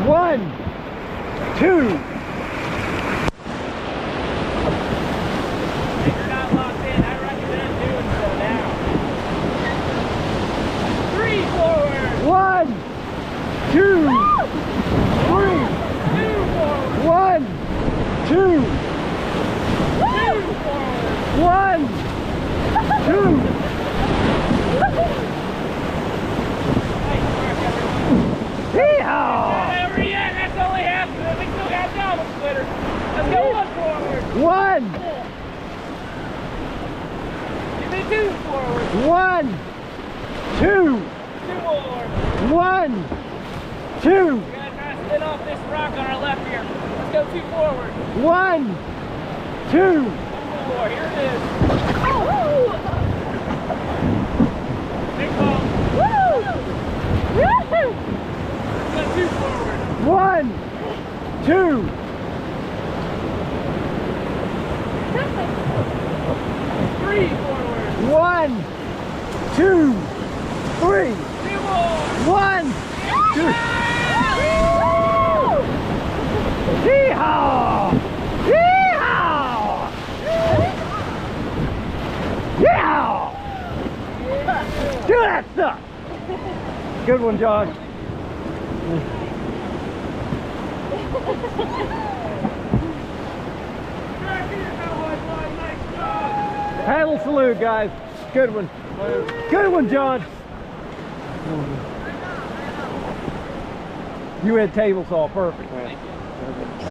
1, 2. If you're not locked in, I recommend doing so now. 3 forward. 1, 2, 3. 2 forward. 1, 2. 2 forward. 1, 2. Nice work, everyone. Yeehaw! Not over yet. That's only half of it. We still got double splitter. Let's go 1 forward. 1, Give me 2 forward. 1, 2. 2 more. 1, 2. We're gonna try to spin off this rock on our left here. Let's go 2 forward. 1, 2. 1 more. Here it is. Big ball. Let's go 2 forward. 1, 2. 3 forward. 1, 2, 3. 2 more. 1, 2. Yeehaw! Yeehaw! Yeehaw! Do that stuff! Good one, John. Paddle salute, guys. Good one. Good one, John. You had Tablesaw perfect, man.